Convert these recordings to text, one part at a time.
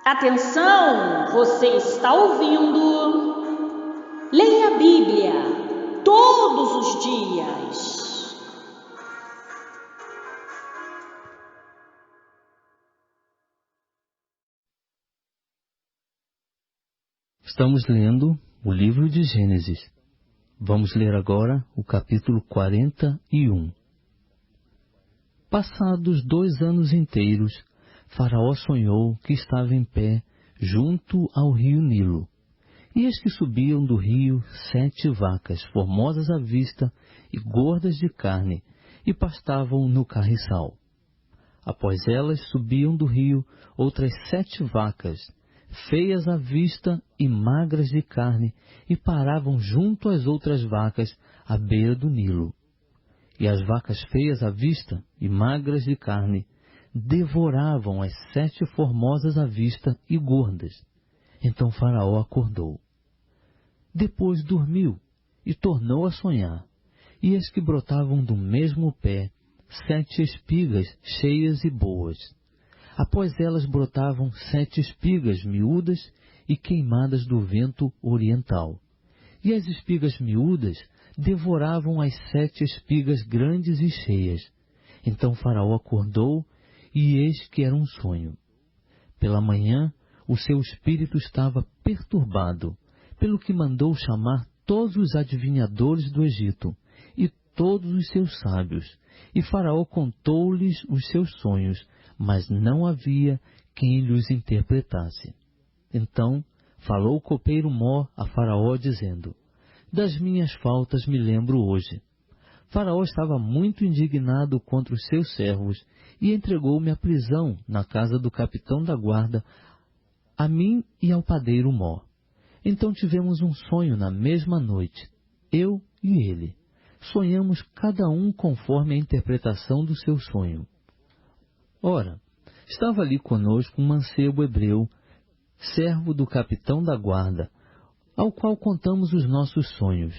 Atenção, você está ouvindo? Leia a Bíblia todos os dias. Estamos lendo o livro de Gênesis. Vamos ler agora o capítulo 41. Passados 2 anos inteiros, Faraó sonhou que estava em pé junto ao rio Nilo. E eis que subiam do rio 7 vacas, formosas à vista e gordas de carne, e pastavam no carriçal. Após elas subiam do rio outras 7 vacas, feias à vista e magras de carne, e paravam junto às outras vacas à beira do Nilo. E as vacas feias à vista e magras de carne devoravam as 7 formosas à vista e gordas. Então Faraó acordou. Depois dormiu e tornou a sonhar. E eis que brotavam do mesmo pé 7 espigas cheias e boas. Após elas brotavam 7 espigas miúdas e queimadas do vento oriental. E as espigas miúdas devoravam as 7 espigas grandes e cheias. Então Faraó acordou, e eis que era um sonho. Pela manhã, o seu espírito estava perturbado, pelo que mandou chamar todos os adivinhadores do Egito, e todos os seus sábios. E Faraó contou-lhes os seus sonhos, mas não havia quem lhes interpretasse. Então falou o copeiro Mó a Faraó, dizendo: das minhas faltas me lembro hoje. Faraó estava muito indignado contra os seus servos e entregou-me à prisão na casa do capitão da guarda, a mim e ao padeiro Mó. Então tivemos um sonho na mesma noite, eu e ele. Sonhamos cada um conforme a interpretação do seu sonho. Ora, estava ali conosco um mancebo hebreu, servo do capitão da guarda, ao qual contamos os nossos sonhos,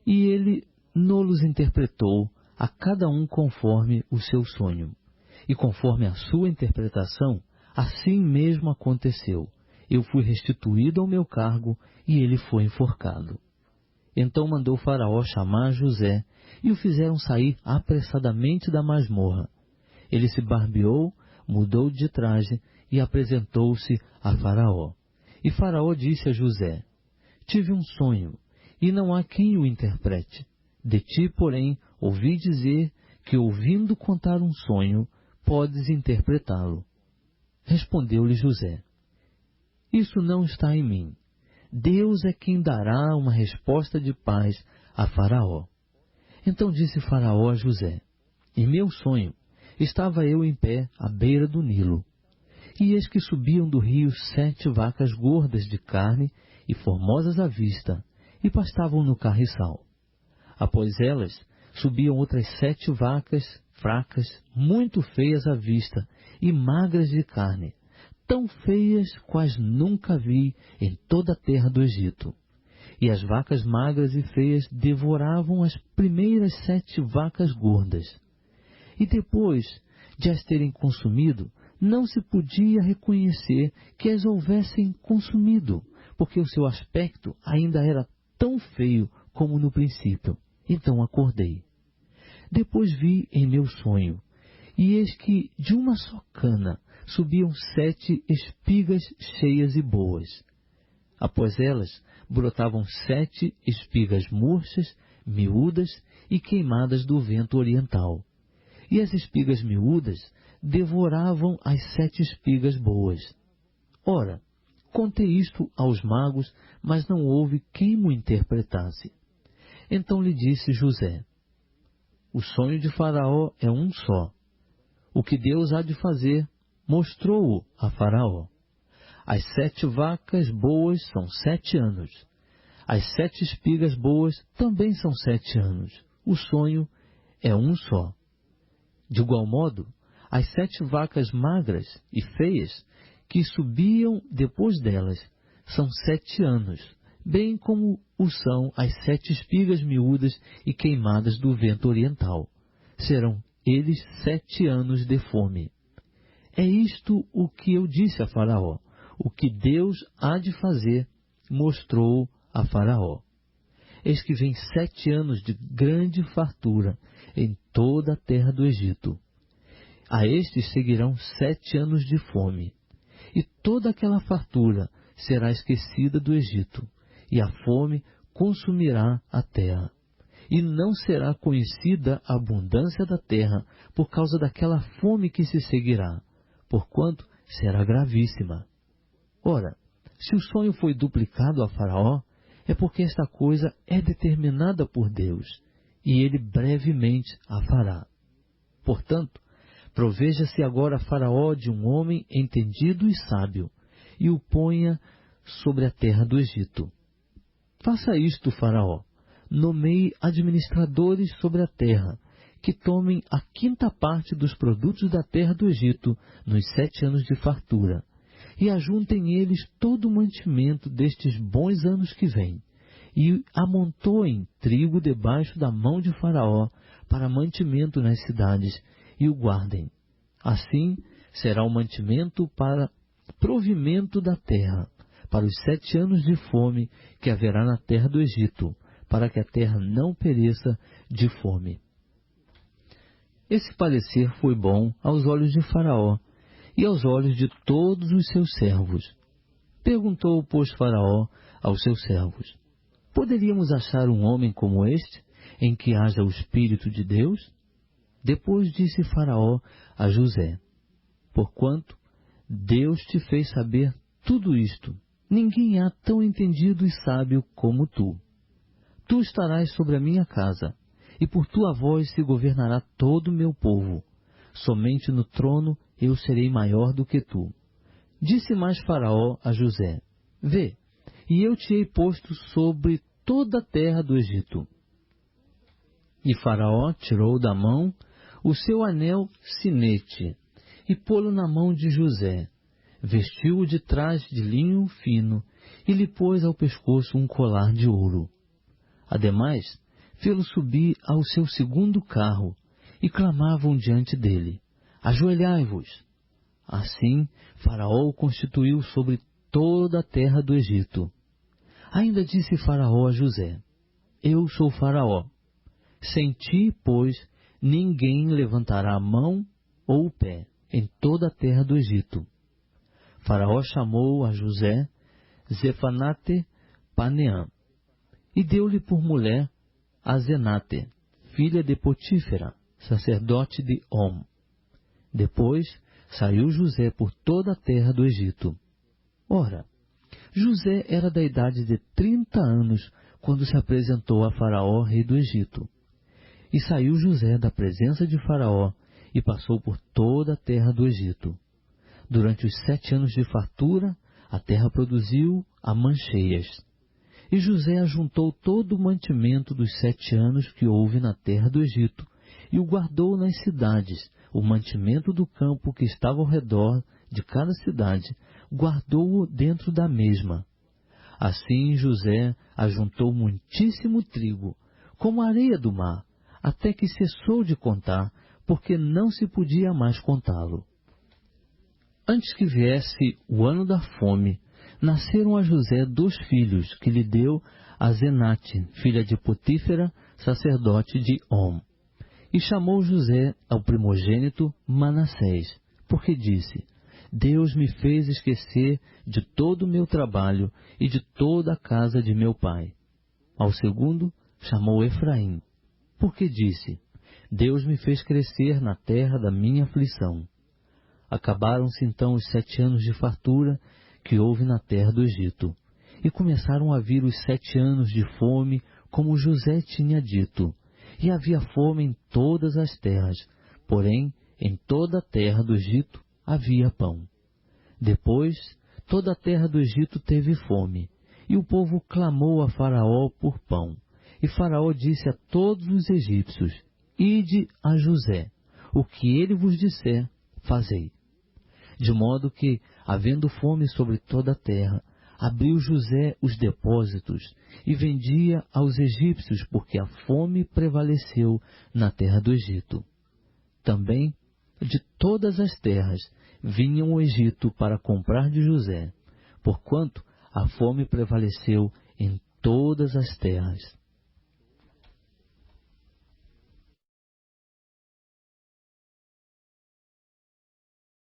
e ele nos interpretou a cada um conforme o seu sonho. E conforme a sua interpretação, assim mesmo aconteceu. Eu fui restituído ao meu cargo, e ele foi enforcado. Então mandou Faraó chamar José, e o fizeram sair apressadamente da masmorra. Ele se barbeou, mudou de traje, e apresentou-se a Faraó. E Faraó disse a José: tive um sonho, e não há quem o interprete. De ti, porém, ouvi dizer que, ouvindo contar um sonho, podes interpretá-lo. Respondeu-lhe José: isso não está em mim. Deus é quem dará uma resposta de paz a Faraó. Então disse Faraó a José: em meu sonho estava eu em pé à beira do Nilo, e eis que subiam do rio 7 vacas gordas de carne e formosas à vista, e pastavam no carriçal. Após elas, subiam outras 7 vacas fracas, muito feias à vista, e magras de carne, tão feias quais nunca vi em toda a terra do Egito. E as vacas magras e feias devoravam as primeiras 7 vacas gordas. E depois de as terem consumido, não se podia reconhecer que as houvessem consumido, porque o seu aspecto ainda era tão feio como no princípio. Então acordei. Depois vi em meu sonho, e eis que de uma só cana subiam 7 espigas cheias e boas. Após elas brotavam 7 espigas murchas, miúdas e queimadas do vento oriental. E as espigas miúdas devoravam as 7 espigas boas. Ora, contei isto aos magos, mas não houve quem mo interpretasse. Então lhe disse José: o sonho de Faraó é um só. O que Deus há de fazer, mostrou-o a Faraó. As 7 vacas boas são 7 anos. As 7 espigas boas também são 7 anos. O sonho é um só. De igual modo, as 7 vacas magras e feias que subiam depois delas são 7 anos, bem como o são as 7 espigas miúdas e queimadas do vento oriental. Serão eles 7 anos de fome. É isto o que eu disse a Faraó. o que Deus há de fazer, mostrou a Faraó. Eis que vem 7 anos de grande fartura em toda a terra do Egito. A estes seguirão 7 anos de fome, e toda aquela fartura será esquecida do Egito, e a fome consumirá a terra. E não será conhecida a abundância da terra por causa daquela fome que se seguirá, porquanto será gravíssima. Ora, se o sonho foi duplicado a Faraó, é porque esta coisa é determinada por Deus, e ele brevemente a fará. Portanto, proveja-se agora Faraó de um homem entendido e sábio, e o ponha sobre a terra do Egito. Faça isto, Faraó, nomeie administradores sobre a terra, que tomem a 5ª parte dos produtos da terra do Egito nos 7 anos de fartura, e ajuntem eles todo o mantimento destes bons anos que vêm, e amontoem trigo debaixo da mão de Faraó para mantimento nas cidades, e o guardem. Assim será o mantimento para provimento da terra, para os 7 anos de fome que haverá na terra do Egito, para que a terra não pereça de fome. Esse parecer foi bom aos olhos de Faraó e aos olhos de todos os seus servos. Perguntou, pois, Faraó aos seus servos: poderíamos achar um homem como este, em que haja o Espírito de Deus? Depois disse Faraó a José: porquanto Deus te fez saber tudo isto, ninguém há tão entendido e sábio como tu. Tu estarás sobre a minha casa, e por tua voz se governará todo o meu povo. Somente no trono eu serei maior do que tu. Disse mais Faraó a José: vê, e eu te hei posto sobre toda a terra do Egito. E Faraó tirou da mão o seu anel sinete, e pô-lo na mão de José. Vestiu-o de traje de linho fino, e lhe pôs ao pescoço um colar de ouro. Ademais, fê-lo subir ao seu 2º carro, e clamavam diante dele: ajoelhai-vos. Assim, Faraó o constituiu sobre toda a terra do Egito. Ainda disse Faraó a José: eu sou Faraó. Sem ti, pois, ninguém levantará a mão ou o pé em toda a terra do Egito. Faraó chamou a José Zefanate Paneã, e deu-lhe por mulher a Zenate, filha de Potífera, sacerdote de On. Depois saiu José por toda a terra do Egito. Ora, José era da idade de 30 anos quando se apresentou a Faraó, rei do Egito. E saiu José da presença de Faraó e passou por toda a terra do Egito. Durante os 7 anos de fartura, a terra produziu a mancheias. E José ajuntou todo o mantimento dos 7 anos que houve na terra do Egito, e o guardou nas cidades. O mantimento do campo que estava ao redor de cada cidade, guardou-o dentro da mesma. Assim José ajuntou muitíssimo trigo, como a areia do mar, até que cessou de contar, porque não se podia mais contá-lo. Antes que viesse o ano da fome, nasceram a José 2 filhos, que lhe deu a Zenate, filha de Potífera, sacerdote de On. E chamou José ao primogênito Manassés, porque disse: Deus me fez esquecer de todo o meu trabalho e de toda a casa de meu pai. Ao segundo chamou Efraim, porque disse: Deus me fez crescer na terra da minha aflição. Acabaram-se então os 7 anos de fartura que houve na terra do Egito, e começaram a vir os 7 anos de fome, como José tinha dito. E havia fome em todas as terras, porém em toda a terra do Egito havia pão. Depois, toda a terra do Egito teve fome, e o povo clamou a Faraó por pão. E Faraó disse a todos os egípcios: Ide a José, o que ele vos disser, fazei. De modo que, havendo fome sobre toda a terra, abriu José os depósitos e vendia aos egípcios, porque a fome prevaleceu na terra do Egito. Também, de todas as terras, vinham ao Egito para comprar de José, porquanto a fome prevaleceu em todas as terras.